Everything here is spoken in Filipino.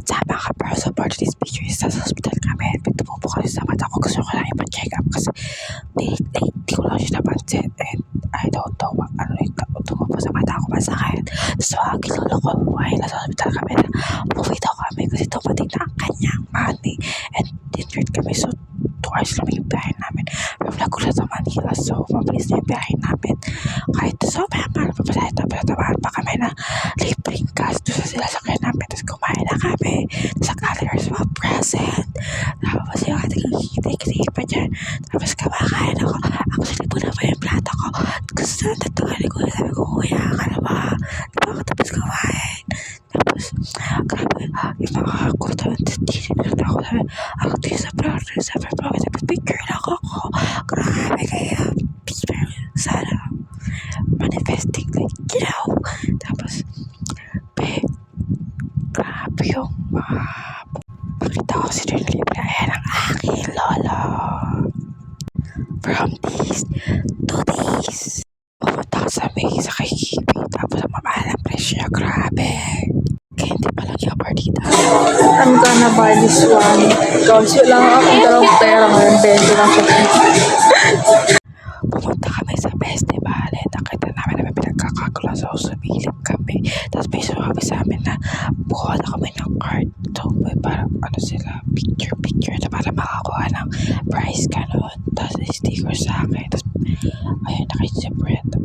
What's up mga ka-bro? So for today's video is sa hospital kami. Nagtupo po kasi sa mata ko. Gusto ko lang ipa-check up kasi di ko lang siya napansin. And I don't know ano yung tumupo sa mata ko masakit. So kilolo ko buhay na sa hospital kami na umuwi daw kami kasi dumating na ang kanyang money. And injured kami. So 2 hours lang yung biyahe namin. From Laguna sa Manila. So mabilis na yung biyahe namin. Kahit so mahal papasahe tapos natamaan pa kami na libreng gas doon sa sila sakyan namin. Tapos kumain na kami. Tapos ang alers mga present. Tapos yung ating hitik-hitik pa dyan. Tapos kumakain ako. Ako sinipon na pa yung plato ko. Gusto na natagali ko. Sabi ko, kuya ka na ba? Di ba ako tapos kumain? Tapos, grabe, yung mga kulto sa tinit ako. Sabi, ako din sa brother. Sabi, picture lang ako. Grabe kaya. Sana manifesting like, you know. Tapos, grabe yung pakita ko si Libre. Ayan ang aking lolo. From this to this. Pumunta ka sa may sa kay Kibi. Tapos ang mamahal ang presyo. Grabe. Kaya hindi pa lang yung partida. I'm gonna buy this one. Kasi lang akong dalawang pera ngayon. 20 lang siya. Pumunta kami sa festival. Nakita namin na may pinagkakagulo. So sumilip kami. Tapos may sumabi sa amin na bukuha na kami ng card. So may parang ano sila, picture na para makakuha ng prize ka noon. Tapos sticker sa akin. Tapos ayun, nakita si Brenda.